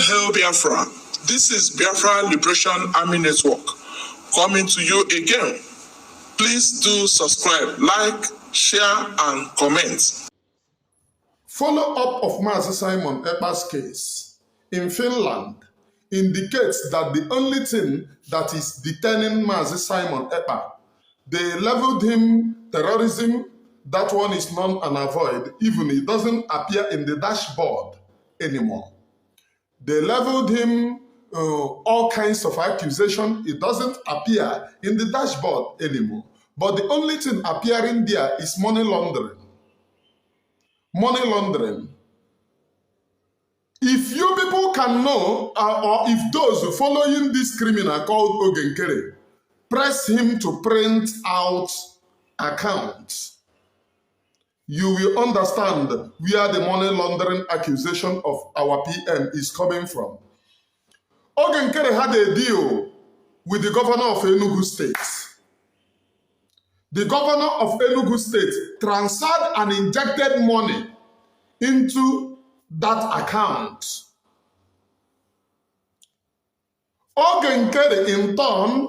Hail Biafra. This is Biafra Liberation Army Network coming to you again. Please do subscribe, like, share, and comment. Follow-up of Mazi Simon Ekpa's case in Finland indicates that the only thing that is detaining Mazi Simon Ekpa, they leveled him terrorism. That one is null and void. Even it doesn't appear in the dashboard anymore. They leveled him all kinds of accusation. It doesn't appear in the dashboard anymore. But the only thing appearing there is money laundering. Money laundering. If you people can know, or if those following this criminal called Ogenkere, press him to print out accounts, you will understand where the money laundering accusation of our PM is coming from. Ogenkere had a deal with the governor of Enugu State. The governor of Enugu State transferred and injected money into that account. Ogenkere, in turn,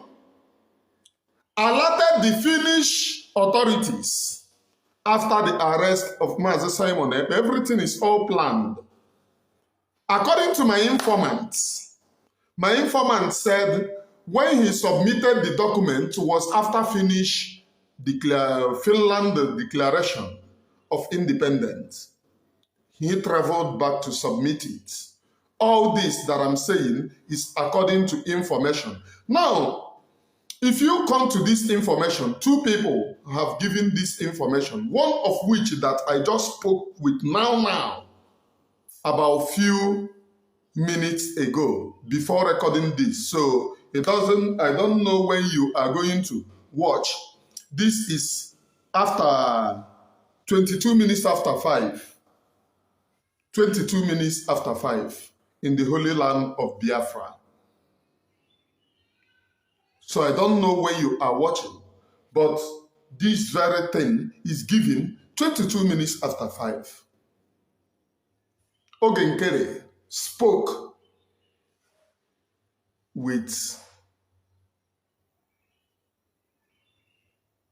alerted the Finnish authorities after the arrest of Mazi Simon Ekpa. Everything is all planned. According to my informant said when he submitted the document was after Finland declaration of independence. He traveled back to submit it. All this that I'm saying is according to information. Now, if you come to this information, two people have given this information, one of which that I just spoke with now, about few minutes ago, before recording this. So I don't know when you are going to watch. This is after 22 minutes after 5. 22 minutes after 5 in the Holy Land of Biafra. So I don't know when you are watching, but this very thing is given 22 minutes after 5. Ogenkere spoke with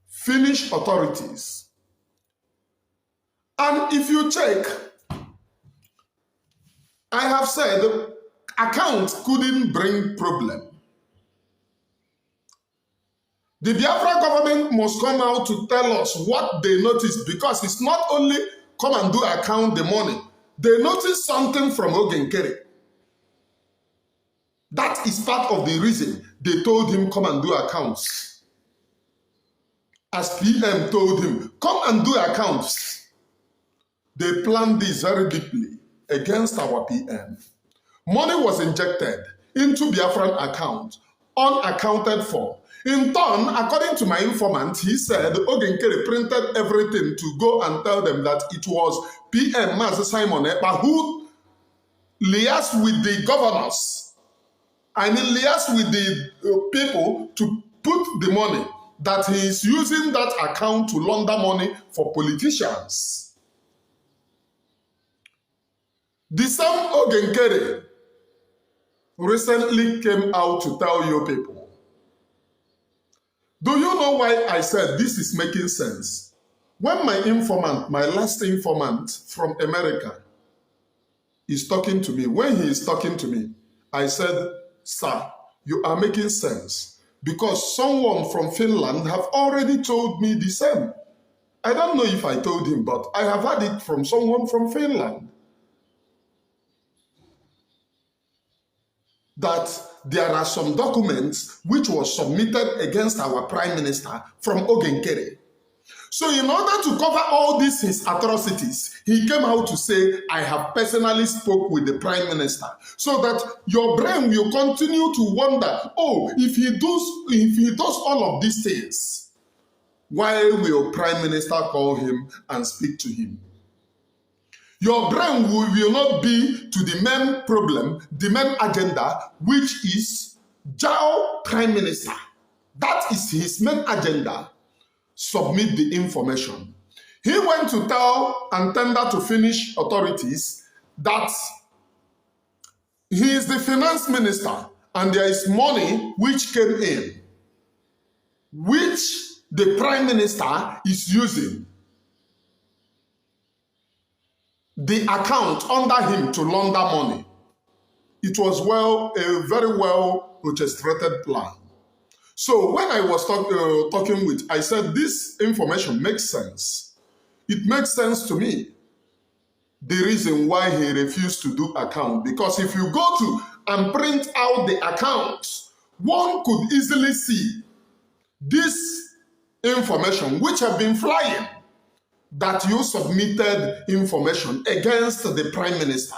Finnish authorities. And if you check, I have said account couldn't bring problem. The Biafra government must come out to tell us what they noticed, because it's not only come and do account the money. They noticed something from Ogenkere. That is part of the reason they told him come and do accounts. As PM told him, come and do accounts. They planned this very deeply against our PM. Money was injected into Biafran account, unaccounted for. In turn, according to my informant, he said Ogenkere printed everything to go and tell them that it was PM Mazi Simon Ekpa who liaised with the governors. I mean, liaised with the people to put the money, that he is using that account to launder money for politicians. The same Ogenkere recently came out to tell you people. Do you know why I said this is making sense? When my informant, my last informant from America, is talking to me, when he is talking to me, I said, sir, you are making sense, because someone from Finland have already told me the same. I don't know if I told him, but I have heard it from someone from Finland, that there are some documents which was submitted against our Prime Minister from Ogenkere. So in order to cover all these his atrocities, he came out to say, I have personally spoke with the Prime Minister, so that your brain will continue to wonder, oh, if he does all of these things, why will Prime Minister call him and speak to him? Your brain will not be to the main problem, the main agenda, which is Jao Prime Minister. That is his main agenda. Submit the information. He went to tell and tender to Finnish authorities that He is the finance minister, and there is money which came in, which the prime minister is using the account under him to launder money. It was a very well orchestrated plan. So when I was talking with, I said this information makes sense. It makes sense to me. The reason why he refused to do account, because if you go to and print out the accounts, one could easily see this information which have been flying, that you submitted information against the prime minister.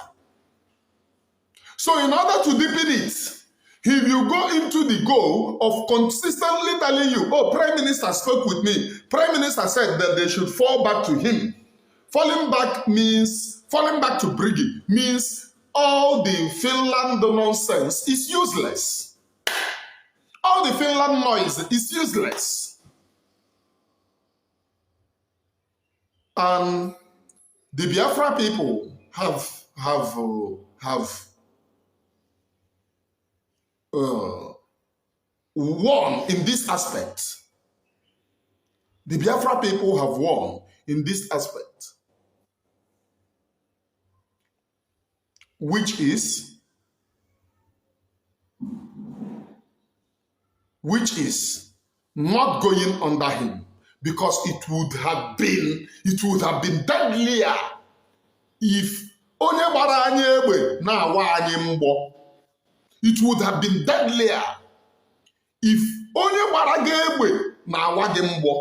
So in order to deepen it, if you go into the goal of consistently telling you, oh, prime minister spoke with me, prime minister said that they should fall back to him. Falling back to Briggy means all the Finland nonsense is useless. All the Finland noise is useless. And the Biafra people have won in this aspect. The Biafra people have won in this aspect, which is not going under him, because it would have been deadlier if onye gbara anyị egbe na-awa anyị mgbọ. It would have been deadlier if onye gbara gị egbe na-awa gị mgbọ.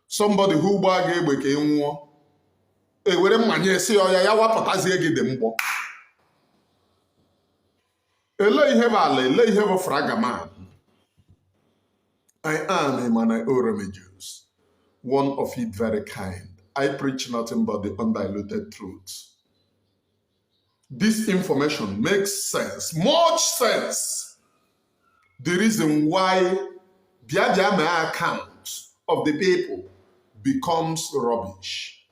Somebody who gbara gị egbe ka ị nwụọ, ewere mmanya esi ọya ya wapụtazie gị dị mgbọ. Ele ihe bụ ala, ele ihe bụ fragaman. I am a man Jews, one of it very kind. I preach nothing but the undiluted truth. This information makes sense, much sense. The reason why the Ajame account of the people becomes rubbish.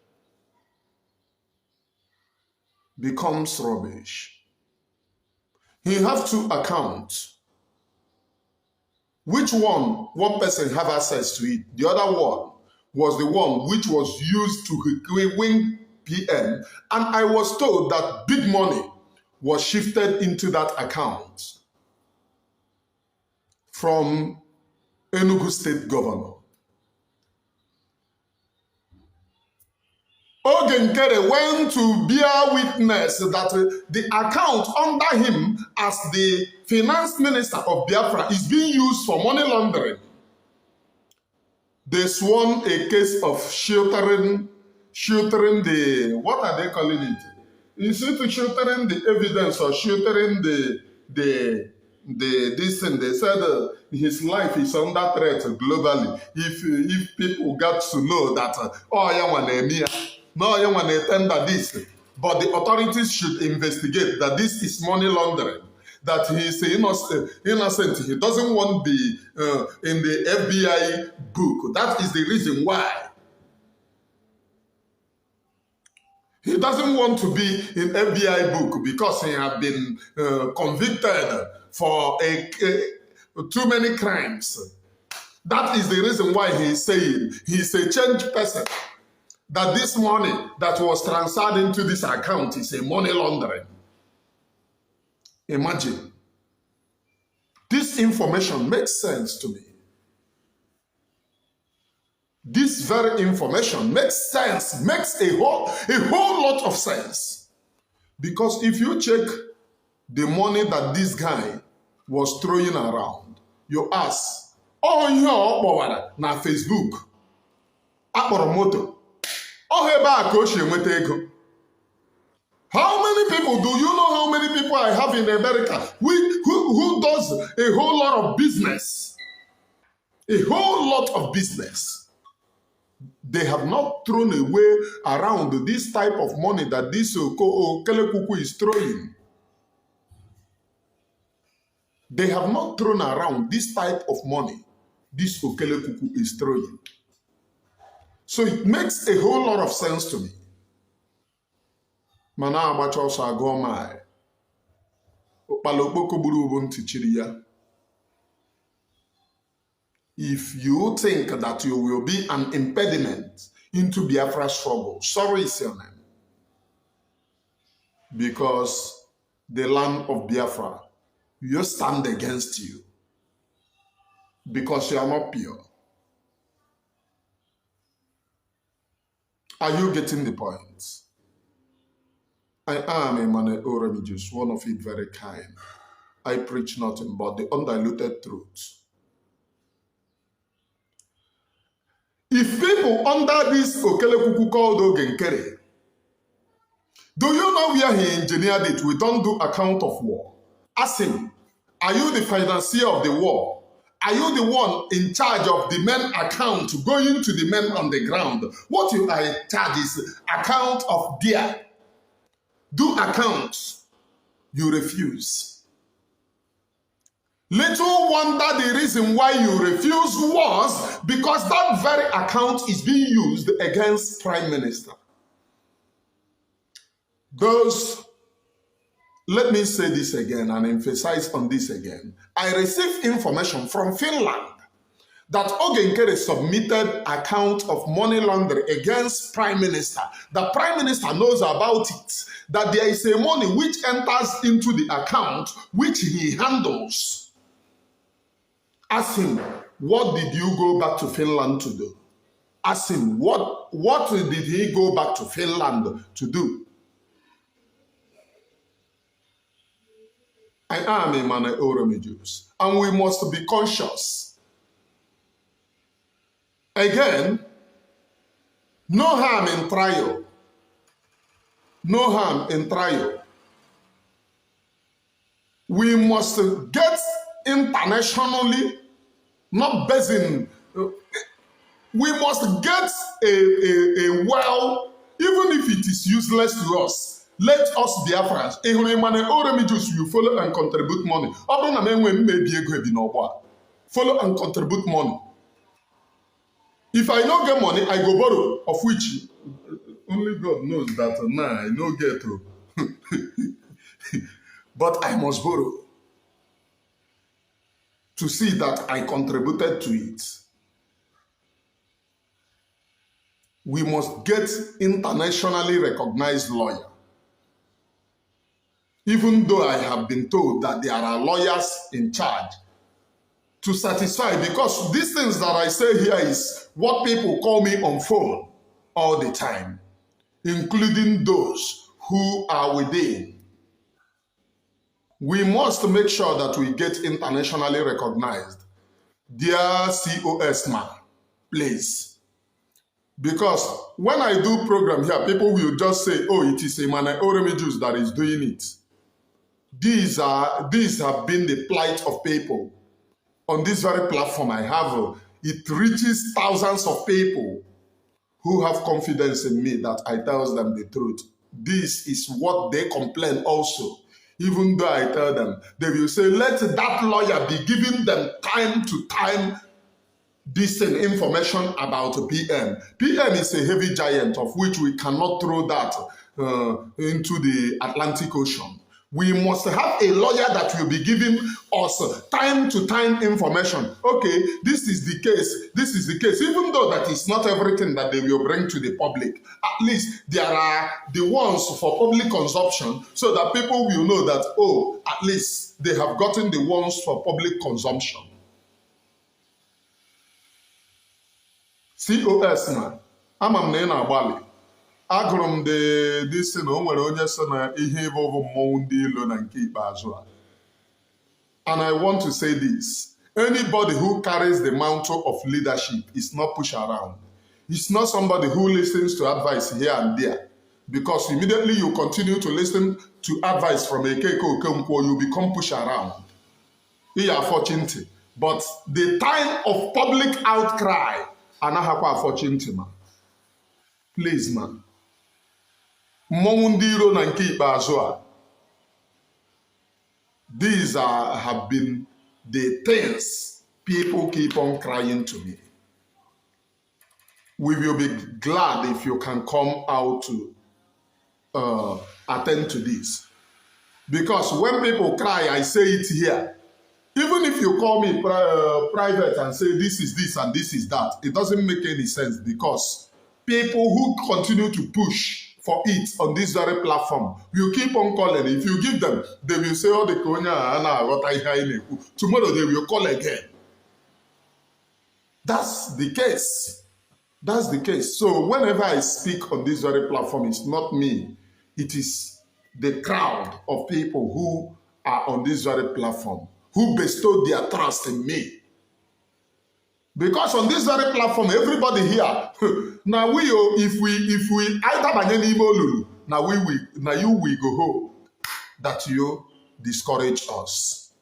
Becomes rubbish. He have two accounts. Which one person have access to it? The other one was the one which was used to win PM, and I was told that big money was shifted into that account from Enugu State Governor. Ogenkere went to bear witness that the account under him as the finance minister of Biafra is being used for money laundering. They sworn a case of sheltering the, what are they calling it? Is it sheltering the evidence or sheltering this thing? They said his life is under threat globally. If people got to know that, you want to tender this, but the authorities should investigate that this is money laundering, that he is innocent. He doesn't want to be in the FBI book. That is the reason why. He doesn't want to be in FBI book because he has been convicted for too many crimes. That is the reason why he is saying he's a changed person. That this money that was transferred into this account is a money laundering. Imagine. This information makes sense to me. This very information makes sense, makes a whole lot of sense. Because if you check the money that this guy was throwing around, you ask, oh, here, na Facebook, akpọrọ moto. How many people, do you know how many people I have in America who does a whole lot of business? A whole lot of business. They have not thrown away around this type of money that this Kelekuku is throwing. They have not thrown around this type of money this Okelekuku is throwing. So it makes a whole lot of sense to me. mana agbacha ọsọ agụọ mile. Ụkpala okpoko gburu ubu ntị chiri ya. If you think that you will be an impediment into Biafra struggle, sorry is your name. Because the land of Biafra will stand against you. Because you are not pure. Are you getting the point? I am Emmanuel Oremijus, one of it very kind. I preach nothing but the undiluted truth. If people under this Okelekuku called Ogenkere, do you know where he engineered it? We don't do account of war. Ask him, are you the financier of the war? Are you the one in charge of the men account going to the men on the ground? What you are in charge is account of their. Do accounts. You refuse. Little wonder the reason why you refuse was because that very account is being used against Prime Minister. Let me say this again and emphasize on this again. I received information from Finland that Ogenkere submitted account of money laundering against Prime Minister. The Prime Minister knows about it, that there is a money which enters into the account which he handles. Ask him, what did you go back to Finland to do? Ask him, what did he go back to Finland to do? I am Emmanuel Oremijus, and we must be conscious. Again, no harm in trial. No harm in trial. We must get internationally, not based in, we must get a well, even if it is useless to us. Let us be Biafrans. You follow and contribute money. Follow and contribute money. If I don't get money, I go borrow, of which only God knows that I no get to. But I must borrow to see that I contributed to it. We must get internationally recognized lawyer. Even though I have been told that there are lawyers in charge to satisfy, because these things that I say here is what people call me on phone all the time, including those who are within. We must make sure that we get internationally recognized. Dear COS man, please. Because when I do program here, people will just say, oh, it is Emmanuel Oremijus that is doing it. These have been the plight of people. On this very platform I have, it reaches thousands of people who have confidence in me that I tell them the truth. This is what they complain also. Even though I tell them, they will say, let that lawyer be giving them time to time this information about PM. PM is a heavy giant of which we cannot throw that into the Atlantic Ocean. We must have a lawyer that will be giving us time-to-time information. Okay, this is the case, this is the case. Even though that is not everything that they will bring to the public, at least there are the ones for public consumption so that people will know that, oh, at least they have gotten the ones for public consumption. COS na, ama m na ị na-agbalị. Agụrụ m this na o nwere onye so na ihe ịbụ mmọnwụ ndị ilo na nke ikpeazụ a. And I want to say this. Anybody who carries the mantle of leadership is not pushed around. It's not somebody who listens to advice here and there. Because immediately you continue to listen to advice from a Ekeko Okonkwo, you become pushed around. You are fortunate. But the time of public outcry, anahakwa fortunate, man. Please, man. Mmọnwụ ndị iro na nke ikpeazụ a. These have been the things people keep on crying to me. We will be glad if you can come out to attend to this. Because when people cry, I say it here. Even if you call me private and say this is this and this is that, it doesn't make any sense because people who continue to push for it on this very platform, you keep on calling. If you give them, they will say, oh, the konya, tomorrow they will call again. That's the case. That's the case. So whenever I speak on this very platform, it's not me. It is the crowd of people who are on this very platform, who bestowed their trust in me. Because on this very platform, everybody here, now if we either banyeni lulu, now you will go home, that you discourage us.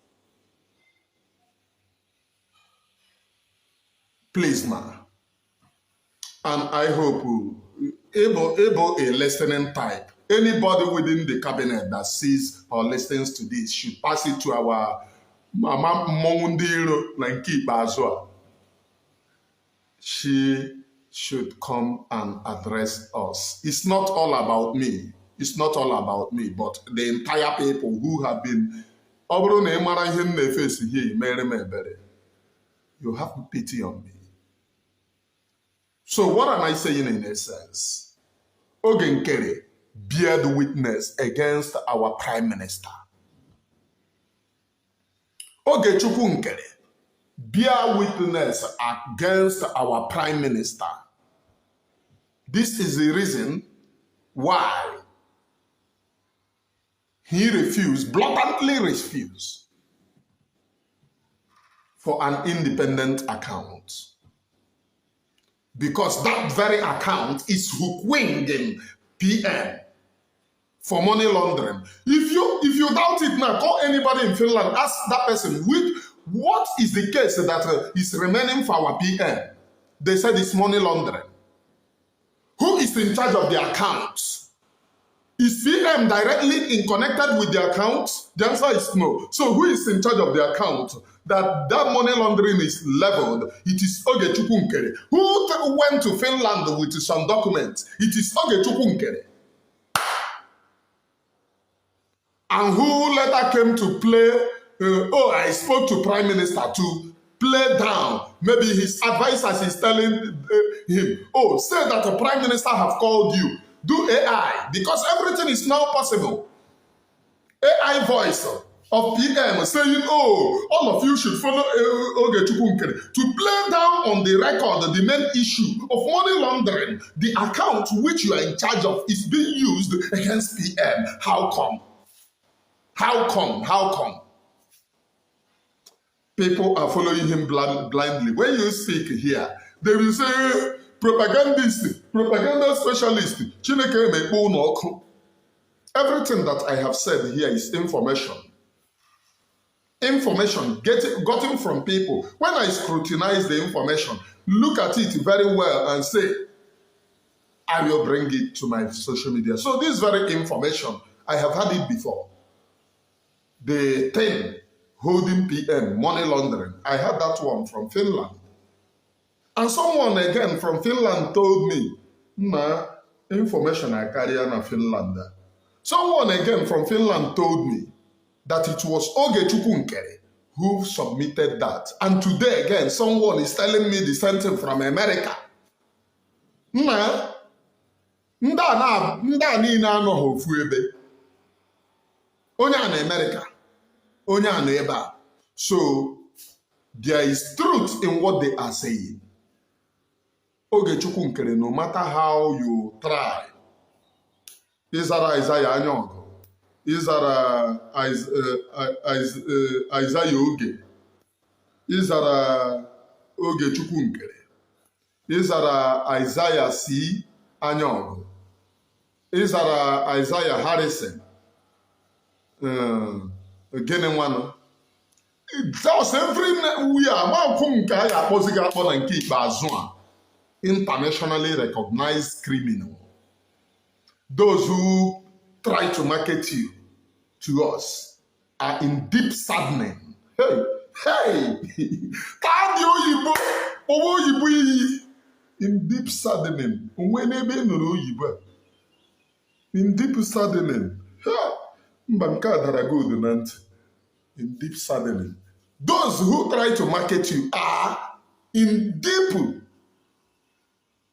Please, ma. And I hope able a listening type. Anybody within the cabinet that sees or listens to this should pass it to our Mama Mondiro Ekpa Azua. She should come and address us. It's not all about me. It's not all about me, but the entire people who have been. You have pity on me. So what am I saying in essence? Ogenkere bear witness against our Prime Minister. Ogechukwu Nkere bear witness against our Prime Minister. This is the reason why he blatantly refused for an independent account. Because that very account is hoodwinking PM for money laundering. If you doubt it now, call anybody in Finland, ask that person, what is the case that is remaining for our PM? They said it's money laundering. Who is in charge of the accounts? Is PM directly connected with the account? The answer is no. So who is in charge of the account? That money laundering is leveled. It is Ogechukwu Nkere. Who went to Finland with some documents? It is Ogechukwu Nkere. And who later came to play, I spoke to Prime Minister to play down. Maybe his advisors is telling him, say that the Prime Minister have called you. Do AI, because everything is now possible. AI voice of PM saying, all of you should follow Ogechukwu Nkere to play down on the record the main issue of money laundering. The account which you are in charge of is being used against PM. How come? How come? How come? People are following him blindly. When you speak here, they will say, propagandist, propaganda specialist, Chineke mekpo n'ọkụ. Everything that I have said here is information. Information gotten from people. When I scrutinize the information, look at it very well and say, I will bring it to my social media. So this very information, I have had it before. The thing holding PM, money laundering, I had that one from Finland. And someone again from Finland told me, information I carry in Finland. Someone again from Finland told me that it was Ogechukwu Nkere who submitted that. And today again, someone is telling me the same thing from America. Nda niile anọghị ofu ebe. Onye a na America, onye a na ebe a. So there is truth in what they are saying. Ogechukwu Nkere, no matter how you try, Izara Isaiah Anyogo, Izara Isaiah Oge, Izara Ogechukwu Nkere, Izara Isaiah C. Anyogo, Izara Isaiah Harrison, Genenwano. Just every we are Makunka Yaposiga and Ekpa Azua. Internationally recognized criminal. Those who try to market you to us are in deep saddening. In deep saddening. In deep saddening. Mba nke a dara good na ntị. In deep saddening. Those who try to market you are in deep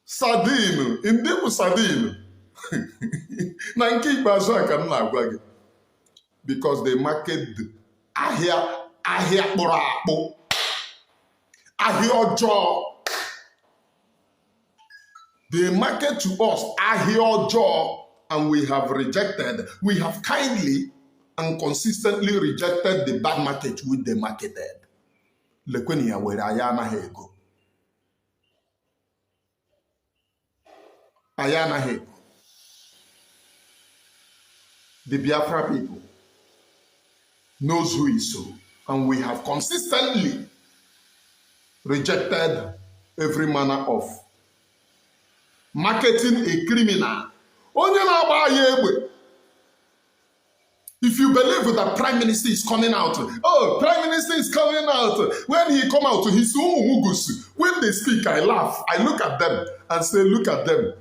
sardine. In deep sardine. Na nke ikpeazụ a ka m na-agwa gị. Because they market ahịa kpụrụ akpụ. Ahịa ọjọọ. They market to us ahịa ọjọọ, and we have rejected. We have kindly and consistently rejected the bad market which they marketed. Lekweni ya were anyị anaghị ego. Anyị anaghị ego. The Biafra people knows who is so, and we have consistently rejected every manner of marketing a criminal. Onye na-agba anyị egbe. If you believe that Prime Minister is coming out, oh, Prime Minister is coming out. When he come out, he's umugusu. When they speak, I laugh. I look at them and say, look at them.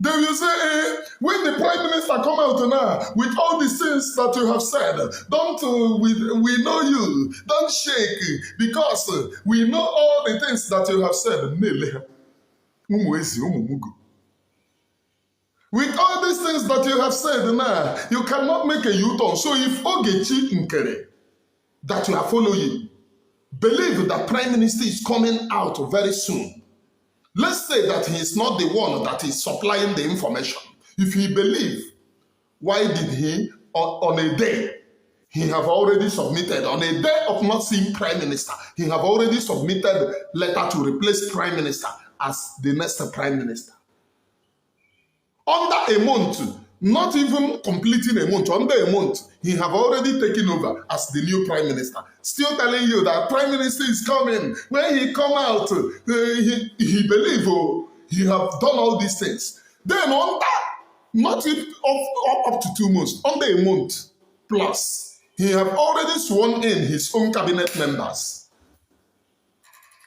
They will say, when the Prime Minister come out now, with all the things that you have said, don't, we know you, don't shake, because we know all the things that you have said. With all these things that you have said now, you cannot make a U-turn. So if Ogechi Nkere, that you are following, believe that Prime Minister is coming out very soon, let's say that he is not the one that is supplying the information. If he believe, why did he, on a day, he have already submitted, on a day of not seeing Prime Minister, he have already submitted letter to replace Prime Minister as the next Prime Minister. Under a month, not even completing a month, under a month, he have already taken over as the new Prime Minister. Still telling you that Prime Minister is coming. When he come out, he believe, oh, he have done all these things. Then under, not even up to 2 months, under a month plus, he have already sworn in his own cabinet members.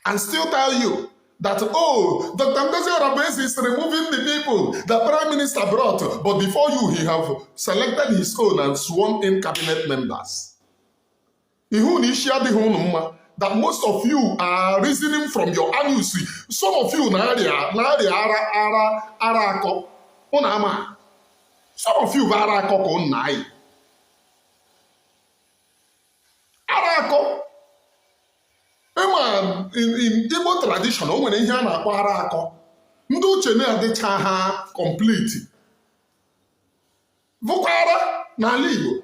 And still tell you that, oh, Dr. Ngozi Oronbesi is removing the people the Prime Minister brought. But before you, he have selected his own and sworn in cabinet members. That most of you are reasoning from your anus. Some of you, some of you, in Igbo tradition, o nwere ihe a na-akpọ ara akọ. Ndị uche na-adịcha ha complete. Vụkwara n'ala Igbo.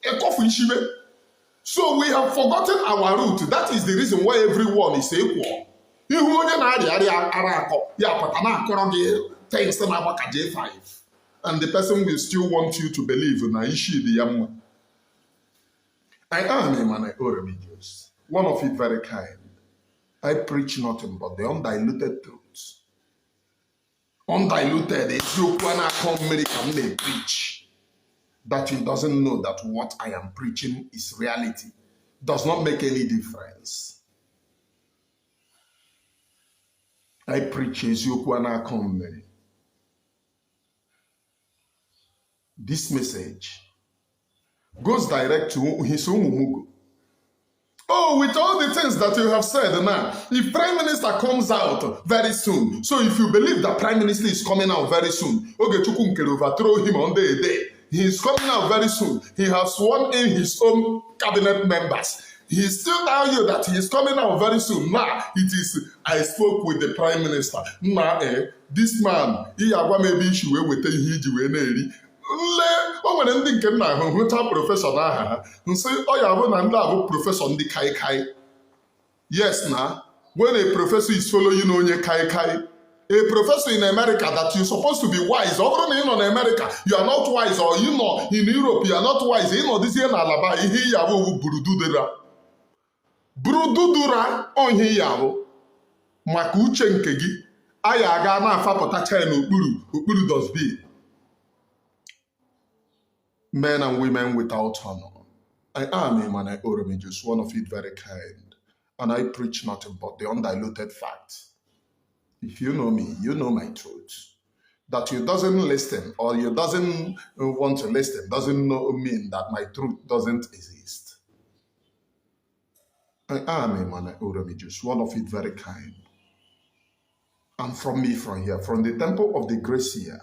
Ekofu ishibe. So we have forgotten our root. That is the reason why everyone is equal. Ihu onye na-arịa ara akọ, ya pata na akọrọ gị things na-agbaka J5. And the person will still want you to believe na ishi dị ya mma. I am a man religious, one of it very kind. I preach nothing but the undiluted truth. Undiluted, it's you when I come American, they preach. That he doesn't know that what I am preaching is reality. Does not make any difference. I preach as you when I come. This message goes direct to his own. Oh, with all the things that you have said now, if Prime Minister comes out very soon, so if you believe that Prime Minister is coming out very soon, Ogechukwu Nkere overthrow him on the day. He is coming out very soon. He has sworn in his own cabinet members. He still telling you that he is coming out very soon. Now, it is, I spoke with the Prime Minister. Now, this man, he maybe she will with him. O nwere ndị nke nna ahụ hụcha prọfesọ n'aha ha nsị ọ ya bụ na ndị abụ prọfesọ ndị kaikai. Yes na when a professor is following onye kaikai, a professor in America that you're supposed to be wise, ọ bụrụ na ị nọ na America you are not wise, or you nọ in Europe you are not wise, ị nọ dịzie na alaba ihe ya bụ burududura onye ya bụ maka uche nke gị anyị aga na-afapụtacha ya n'okpuru dustbin. Men and women without honor. I am a man, just one of it very kind, and I preach nothing but the undiluted facts. If you know me, you know my truth. That you doesn't listen or you doesn't want to listen doesn't mean that my truth doesn't exist. I am a man Oromijus, one of it very kind. And from me from here, from the temple of the grace here,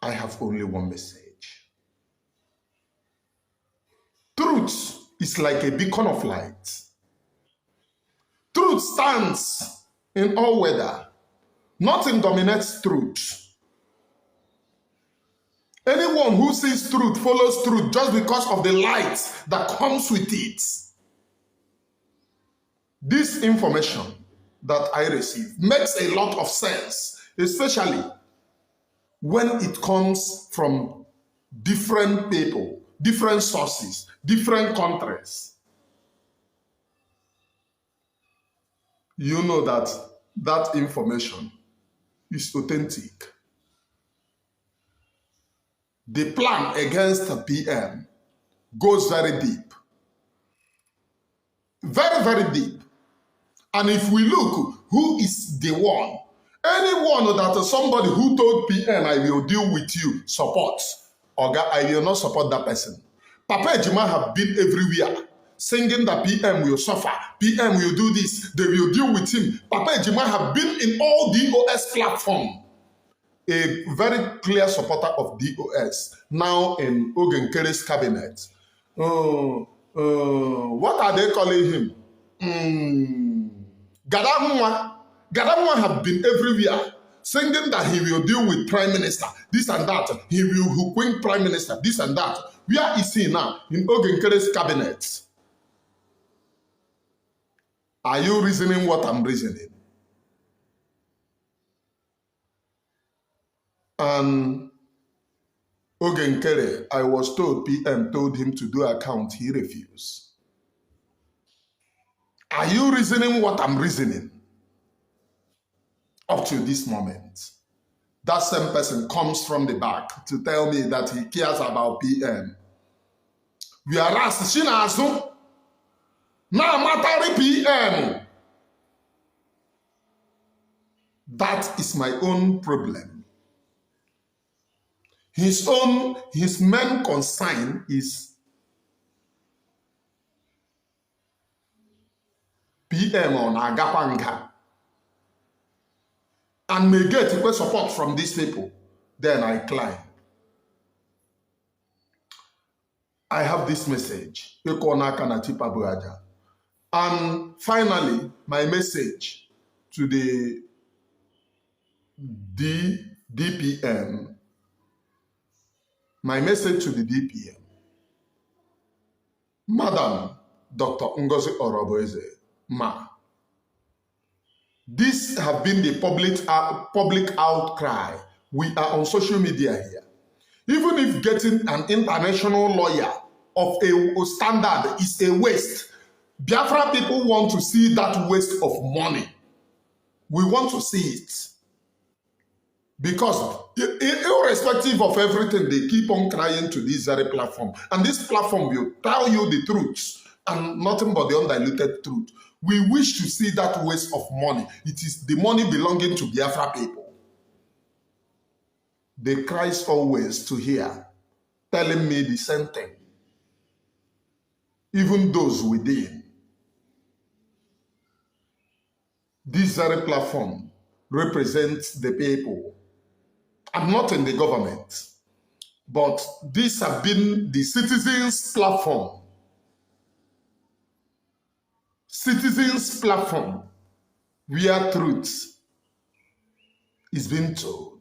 I have only one message. Truth is like a beacon of light. Truth stands in all weather. Nothing dominates truth. Anyone who sees truth follows truth just because of the light that comes with it. This information that I receive makes a lot of sense, especially when it comes from different people, different sources, different countries. You know that that information is authentic. The plan against the PM goes very deep. Very, very deep. And if we look, who is the one? Anyone that somebody who told PM, I will deal with you, support. Oga, I will not support that person. Papa Ejima have been everywhere, singing that PM will suffer, PM will do this, they will deal with him. Papa Ejima have been in all DOS platforms. A very clear supporter of DOS, now in Ogenkere's cabinet. What are they calling him? Gadamwa. Gadamwa have been everywhere, singing that he will deal with prime minister, this and that. He will hook prime minister, this and that. Where is he now? In Ogenkere's cabinet. Are you reasoning what I'm reasoning? And Ogenkere, I was told PM told him to do account, he refused. Are you reasoning what I'm reasoning? Up to this moment, that same person comes from the back to tell me that he cares about PM. Whereas Shinazu, now matter PM. That is my own problem. His main concern is PM on Agapanga and may get support from these people. Then I climb. I have this message. And finally, my message to the DPM. My message to the DPM, Madam Dr. Ngozi Oroboeze, Ma, this have been the public outcry. We are on social media here. Even if getting an international lawyer of a standard is a waste, Biafra people want to see that waste of money. We want to see it. Because irrespective of everything, they keep on crying to this very platform. And this platform will tell you the truth and nothing but the undiluted truth. We wish to see that waste of money. It is the money belonging to Biafra people. They cry always to hear, telling me the same thing. Even those within. This very platform represents the people. I'm not in the government, but these have been the citizens' platform. Citizens' platform where truth is being told.